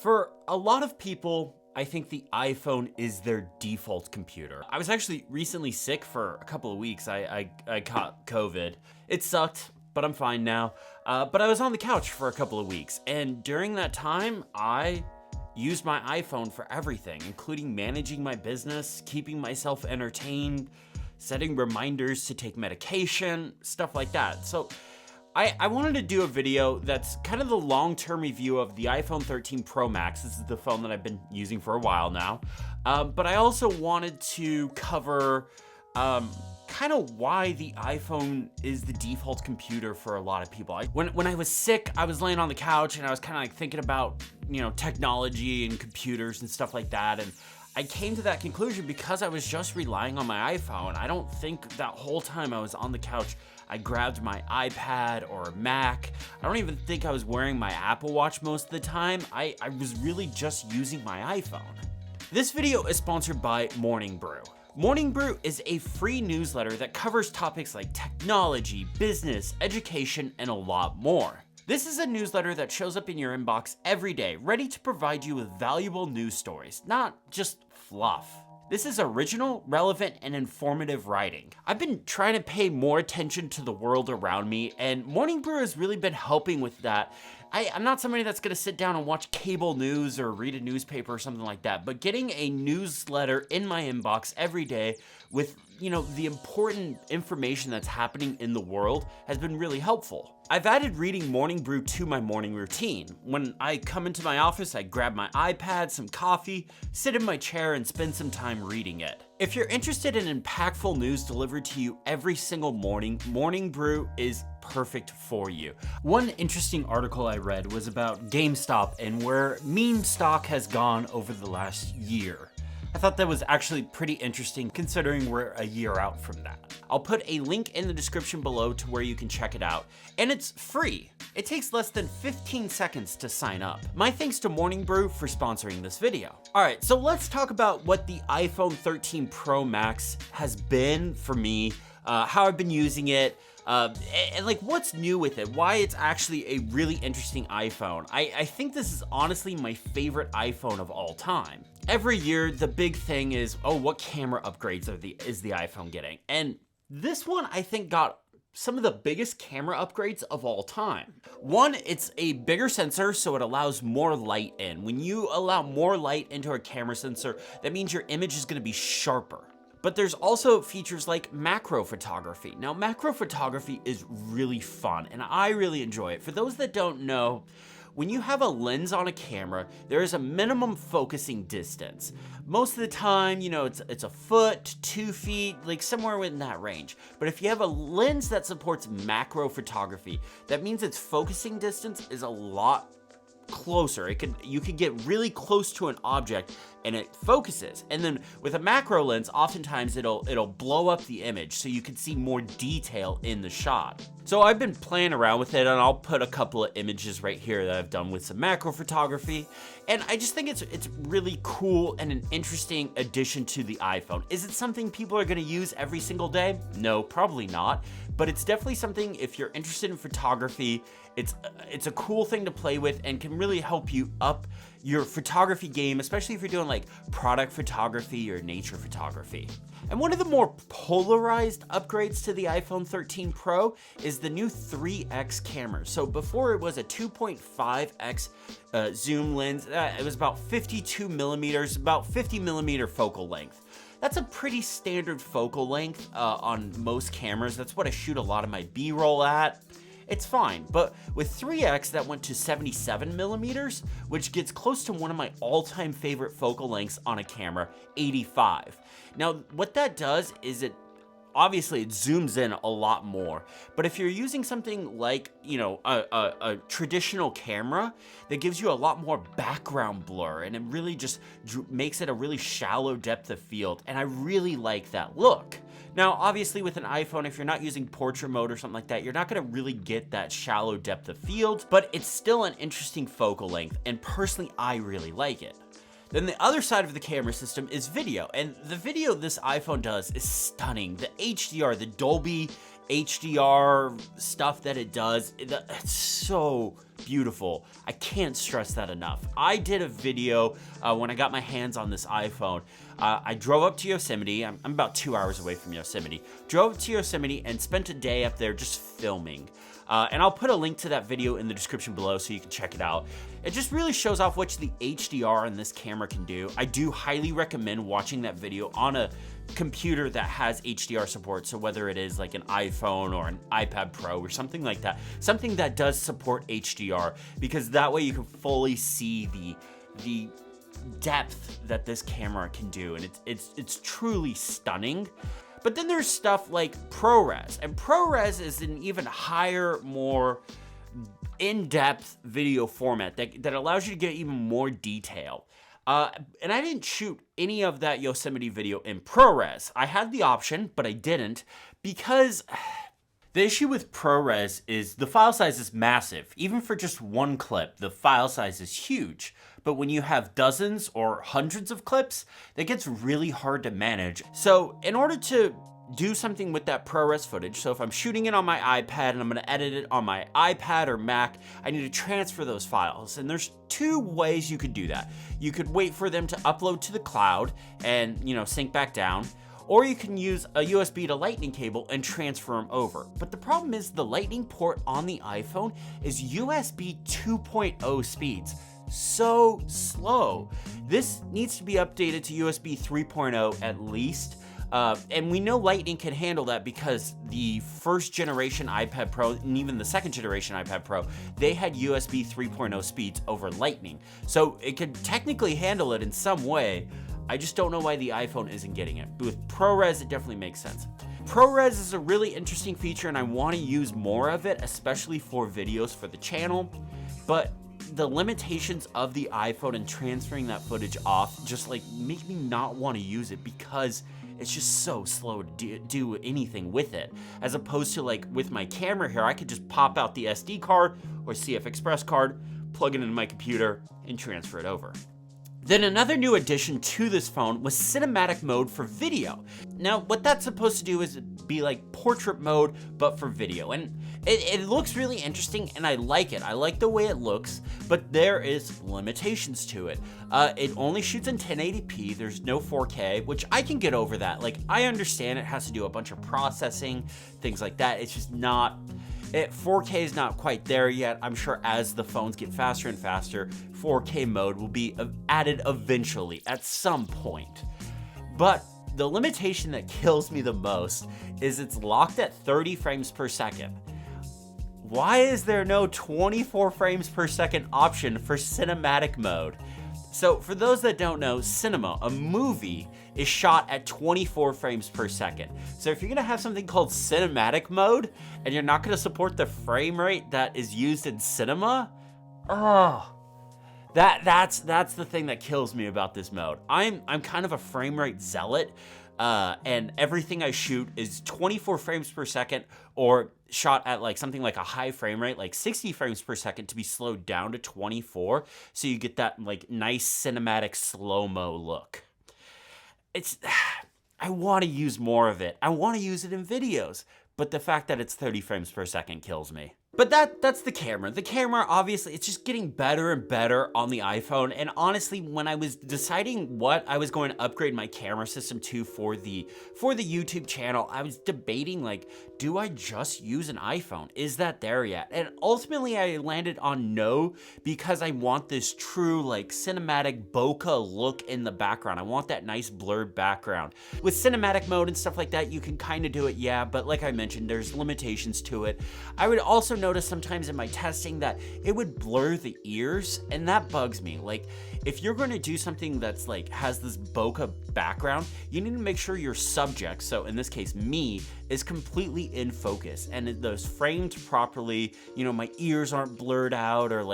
For a lot of people, I think the iPhone is their default computer. I was actually recently sick for a couple of weeks. I caught COVID. It sucked, but I'm fine now. But I was on the couch for a couple of weeks, and during that time, I used my iPhone for everything, including managing my business, keeping myself entertained, setting reminders to take medication, stuff like that. So I wanted to do a video that's kind of the long-term review of the iPhone 13 Pro Max. This is the phone that I've been using for a while now. But I also wanted to cover kind of why the iPhone is the default computer for a lot of people. When I was sick, I was laying on the couch and I was kind of like thinking about, technology and computers and stuff like that. And I came to that conclusion because I was just relying on my iPhone. I don't think that whole time I was on the couch, I grabbed my iPad or Mac. I don't even think I was wearing my Apple Watch most of the time. I was really just using my iPhone. This video is sponsored by Morning Brew. Morning Brew is a free newsletter that covers topics like technology, business, education, and a lot more. This is a newsletter that shows up in your inbox every day, ready to provide you with valuable news stories, not just fluff. This is original, relevant, and informative writing. I've been trying to pay more attention to the world around me, and Morning Brew has really been helping with that. I'm not somebody that's gonna sit down and watch cable news or read a newspaper or something like that, but getting a newsletter in my inbox every day with, the important information that's happening in the world has been really helpful. I've added reading Morning Brew to my morning routine. When I come into my office, I grab my iPad, some coffee, sit in my chair, and spend some time reading it. If you're interested in impactful news delivered to you every single morning, Morning Brew is perfect for you. One interesting article I read was about GameStop and where meme stock has gone over the last year. I thought that was actually pretty interesting considering we're a year out from that. I'll put a link in the description below to where you can check it out, and it's free. It takes less than 15 seconds to sign up. My thanks to Morning Brew for sponsoring this video. All right, so let's talk about what the iPhone 13 Pro Max has been for me, how I've been using it, and like what's new with it, why it's actually a really interesting iPhone. I think this is honestly my favorite iPhone of all time. Every year, the big thing is, what camera upgrades is the iPhone getting? And this one, I think, got some of the biggest camera upgrades of all time. One, it's a bigger sensor, so it allows more light in. When you allow more light into a camera sensor, that means your image is gonna be sharper. But there's also features like macro photography. Now, macro photography is really fun, and I really enjoy it. For those that don't know, when you have a lens on a camera, there is a minimum focusing distance. Most of the time, it's a foot, 2 feet, like somewhere in that range. But if you have a lens that supports macro photography, that means its focusing distance is a lot closer. You could get really close to an object and it focuses. And then with a macro lens, oftentimes it'll blow up the image so you can see more detail in the shot. So I've been playing around with it, and I'll put a couple of images right here that I've done with some macro photography. And I just think it's really cool and an interesting addition to the iPhone. Is it something people are gonna use every single day? No, probably not. But it's definitely something, if you're interested in photography, it's a cool thing to play with and can really help you up your photography game, especially if you're doing like product photography or nature photography. And one of the more polarized upgrades to the iPhone 13 Pro is the new 3x camera. So before it was a 2.5x zoom lens. It was about 52 millimeters, about 50 millimeter focal length. That's a pretty standard focal length on most cameras. That's what I shoot a lot of my B-roll at. It's fine, but with 3x that went to 77 millimeters, which gets close to one of my all-time favorite focal lengths on a camera, 85. Now, what that does is obviously it zooms in a lot more, but if you're using something like, a traditional camera, that gives you a lot more background blur, and it really just makes it a really shallow depth of field, and I really like that look. Now, obviously with an iPhone, if you're not using portrait mode or something like that, you're not gonna really get that shallow depth of field, but it's still an interesting focal length, and personally, I really like it. Then the other side of the camera system is video, and the video this iPhone does is stunning. The HDR, the Dolby HDR stuff that it does, it's so beautiful. I can't stress that enough. I did a video when I got my hands on this iPhone. I drove up to Yosemite. I'm about 2 hours away from Yosemite. Drove up to Yosemite and spent a day up there just filming. And I'll put a link to that video in the description below so you can check it out. It just really shows off what the HDR in this camera can do. I do highly recommend watching that video on a computer that has HDR support. So whether it is like an iPhone or an iPad Pro or something like that, something that does support HDR, because that way you can fully see the depth that this camera can do, and it's truly stunning. But then there's stuff like ProRes, and ProRes is an even higher, more in-depth video format that allows you to get even more detail. And I didn't shoot any of that Yosemite video in ProRes. I had the option, but I didn't, because the issue with ProRes is the file size is massive. Even for just one clip, the file size is huge. But when you have dozens or hundreds of clips, that gets really hard to manage. So in order to do something with that ProRes footage, so if I'm shooting it on my iPad and I'm gonna edit it on my iPad or Mac, I need to transfer those files. And there's two ways you could do that. You could wait for them to upload to the cloud and, sync back down, or you can use a USB to Lightning cable and transfer them over. But the problem is the Lightning port on the iPhone is USB 2.0 speeds. So slow. This needs to be updated to USB 3.0 at least. And we know Lightning can handle that because the first generation iPad Pro and even the second generation iPad Pro, they had USB 3.0 speeds over Lightning. So it could technically handle it in some way. I just don't know why the iPhone isn't getting it. But with ProRes, it definitely makes sense. ProRes is a really interesting feature and I want to use more of it, especially for videos for the channel. But the limitations of the iPhone and transferring that footage off just make me not want to use it, because it's just so slow to do anything with it. As opposed to with my camera here, I could just pop out the SD card or CF Express card, plug it into my computer, and transfer it over. Then another new addition to this phone was cinematic mode for video. Now, what that's supposed to do is be like portrait mode, but for video. And it looks really interesting and I like it. I like the way it looks, but there is limitations to it. It only shoots in 1080p. There's no 4K, which I can get over that. I understand it has to do a bunch of processing, things like that. It's just not... 4K is not quite there yet. I'm sure as the phones get faster and faster, 4K mode will be added eventually at some point. But the limitation that kills me the most is it's locked at 30 frames per second. Why is there no 24 frames per second option for cinematic mode? So for those that don't know, cinema, a movie, is shot at 24 frames per second. So if you're gonna have something called cinematic mode and you're not gonna support the frame rate that is used in cinema, that's the thing that kills me about this mode. I'm kind of a frame rate zealot, and everything I shoot is 24 frames per second or shot at something like a high frame rate, like 60 frames per second, to be slowed down to 24, so you get that nice cinematic slow-mo look. I want to use more of it. I want to use it in videos, but the fact that it's 30 frames per second kills me. But that's the camera. The camera, obviously, it's just getting better and better on the iPhone. And honestly, when I was deciding what I was going to upgrade my camera system to for the YouTube channel, I was debating, do I just use an iPhone? Is that there yet? And ultimately, I landed on no, because I want this true, cinematic bokeh look in the background. I want that nice blurred background. With cinematic mode and stuff like that, you can kind of do it, yeah, but like I mentioned, there's limitations to it. I would also notice sometimes in my testing that it would blur the ears, and that bugs me. If you're going to do something that's has this bokeh background, you need to make sure your subject, so in this case me, is completely in focus and those framed properly. My ears aren't blurred out, or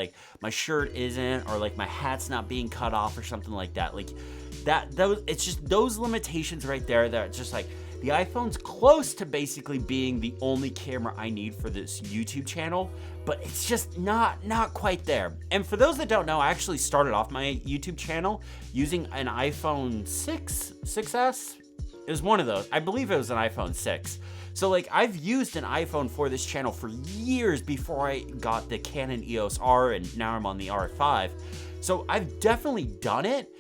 my shirt isn't, or my hat's not being cut off or something like that. It's just those limitations right there that are just the iPhone's close to basically being the only camera I need for this YouTube channel, but it's just not quite there. And for those that don't know, I actually started off my YouTube channel using an iPhone 6S, It was one of those. I believe it was an iPhone 6. So like I've used an iPhone for this channel for years before I got the Canon EOS R, and now I'm on the R5. So I've definitely done it,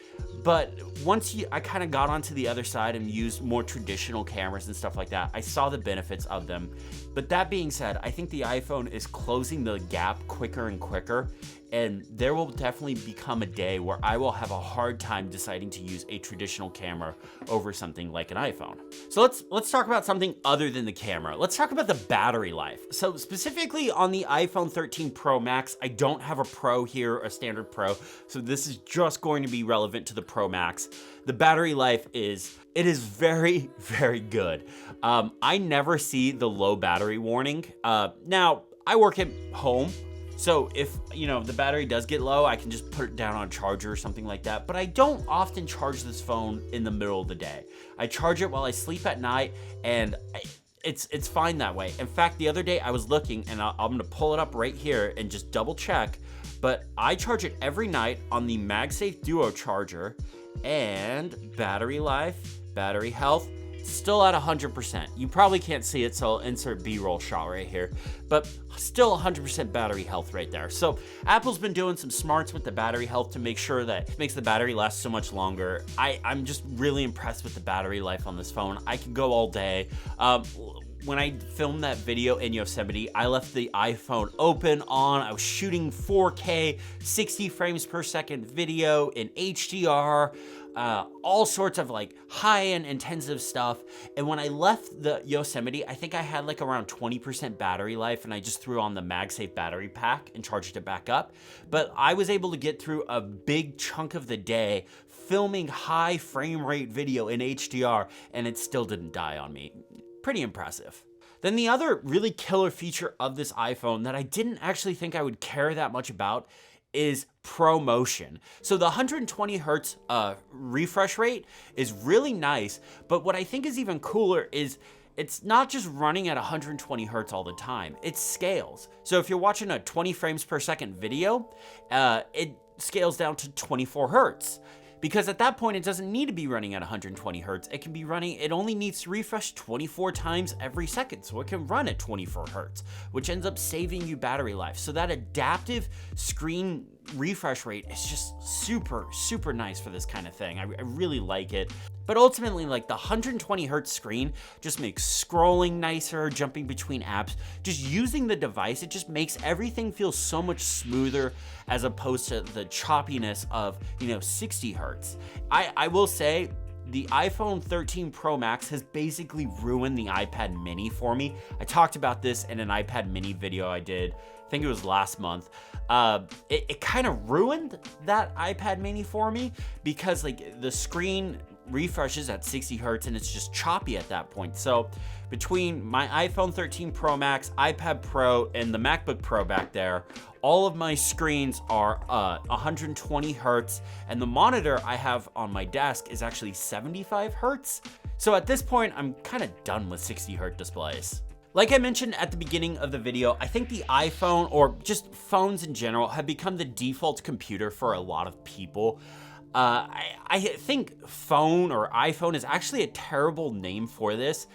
but once I kind of got onto the other side and used more traditional cameras and stuff like that, I saw the benefits of them. But that being said, I think the iPhone is closing the gap quicker and quicker, and there will definitely become a day where I will have a hard time deciding to use a traditional camera over something like an iPhone. So let's talk about something other than the camera. Let's talk about the battery life. So specifically on the iPhone 13 Pro Max, I don't have a Pro here, a standard Pro, so this is just going to be relevant to the Pro Max. The battery life is very, very good. I never see the low battery warning. Now, I work at home, so if, the battery does get low, I can just put it down on a charger or something like that. But I don't often charge this phone in the middle of the day. I charge it while I sleep at night, and it's fine that way. In fact, the other day I was looking, and I'm gonna pull it up right here and just double check, but I charge it every night on the MagSafe Duo charger, and battery life, battery health, still at 100%. You probably can't see it, so I'll insert B-roll shot right here, but still 100% battery health right there. So Apple's been doing some smarts with the battery health to make sure that it makes the battery last so much longer. I'm just really impressed with the battery life on this phone. I can go all day. When I filmed that video in Yosemite, I left the iPhone open on. I was shooting 4K, 60 frames per second video in HDR, all sorts of like high-end intensive stuff. And when I left the Yosemite, I think I had like around 20% battery life, and I just threw on the MagSafe battery pack and charged it back up. But I was able to get through a big chunk of the day filming high frame rate video in HDR, and it still didn't die on me. Pretty impressive. Then the other really killer feature of this iPhone that I didn't actually think I would care that much about is ProMotion. So the 120 hertz refresh rate is really nice, but what I think is even cooler is it's not just running at 120 hertz all the time, it scales. So if you're watching a 20 frames per second video, it scales down to 24 hertz. Because at that point, it doesn't need to be running at 120 hertz. It only needs to refresh 24 times every second. So it can run at 24 hertz, which ends up saving you battery life. So that adaptive screen refresh rate is just super, super nice for this kind of thing. I really like it. But ultimately, like the 120 hertz screen just makes scrolling nicer, jumping between apps. Just using the device, it just makes everything feel so much smoother as opposed to the choppiness of, 60 hertz. I will say, the iPhone 13 Pro Max has basically ruined the iPad mini for me. I talked about this in an iPad mini video I did, I think it was last month. It kind of ruined that iPad mini for me because like the screen refreshes at 60 hertz and it's just choppy at that point. So between my iPhone 13 Pro Max, iPad Pro, and the MacBook Pro back there, all of my screens are 120 hertz, and the monitor I have on my desk is actually 75 hertz. So at this point, I'm kind of done with 60 hertz displays. Like I mentioned at the beginning of the video, I think the iPhone, or just phones in general, have become the default computer for a lot of people. I think phone or iPhone is actually a terrible name for this.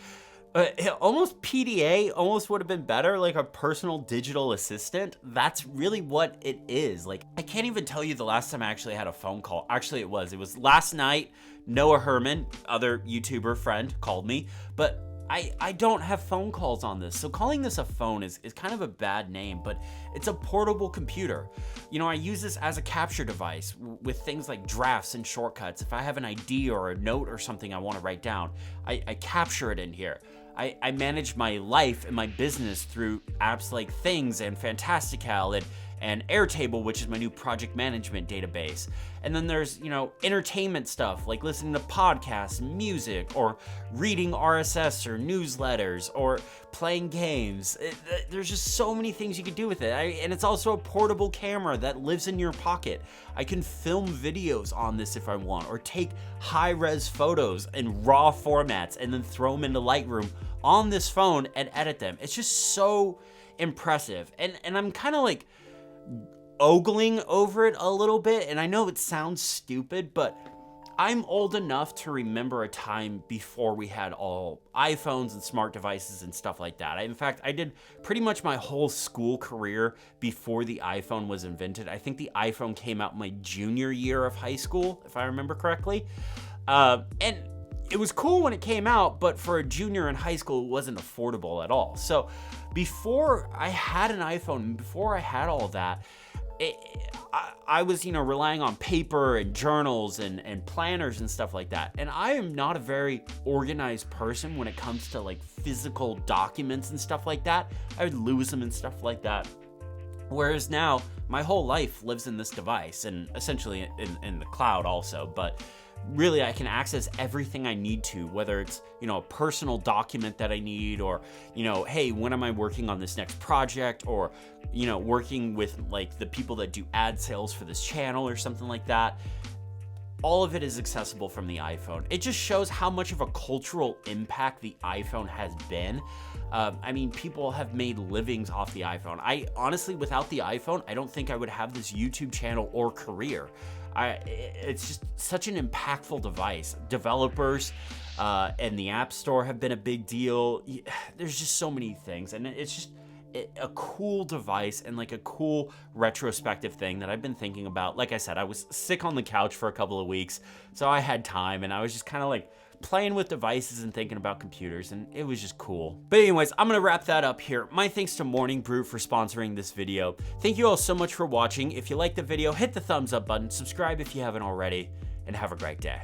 Almost PDA almost would have been better, like a personal digital assistant. That's really what it is. Like, I can't even tell you the last time I actually had a phone call. Actually, it was last night. Noah Herman, other YouTuber friend, called me, but I don't have phone calls on this. So calling this a phone is kind of a bad name, but it's a portable computer. I use this as a capture device with things like drafts and shortcuts. If I have an idea or a note or something I want to write down, I capture it in here. I manage my life and my business through apps like Things and Fantastical and Airtable, which is my new project management database. And then there's, entertainment stuff like listening to podcasts, music, or reading RSS or newsletters, or playing games. There's just so many things you can do with it. And it's also a portable camera that lives in your pocket. I can film videos on this if I want, or take high-res photos in RAW formats and then throw them into Lightroom on this phone and edit them. It's just so impressive. And I'm kind of like ogling over it a little bit, and I know it sounds stupid, but I'm old enough to remember a time before we had all iPhones and smart devices and stuff like that. In fact, I did pretty much my whole school career before the iPhone was invented. I think the iPhone came out my junior year of high school, if I remember correctly. And it was cool when it came out, but for a junior in high school, it wasn't affordable at all. So before I had an iPhone, before I had all that, I was, relying on paper and journals and planners and stuff like that. And I am not a very organized person when it comes to like physical documents and stuff like that. I would lose them and stuff like that. Whereas now, my whole life lives in this device and essentially in the cloud also. But really, I can access everything I need to, whether it's, a personal document that I need, or, hey, when am I working on this next project, or, working with like the people that do ad sales for this channel or something like that. All of it is accessible from the iPhone. It just shows how much of a cultural impact the iPhone has been. People have made livings off the iPhone. I honestly, without the iPhone, I don't think I would have this YouTube channel or career. It's just such an impactful device. Developers and the App Store have been a big deal. There's just so many things, and it's just a cool device and like a cool retrospective thing that I've been thinking about. Like I said, I was sick on the couch for a couple of weeks, so I had time, and I was just kind of like playing with devices and thinking about computers, and it was just cool. But anyways, I'm gonna wrap that up here. My thanks to Morning Brew for sponsoring this video. Thank you all so much for watching. If you liked the video, hit the thumbs up button, subscribe if you haven't already, and have a great day.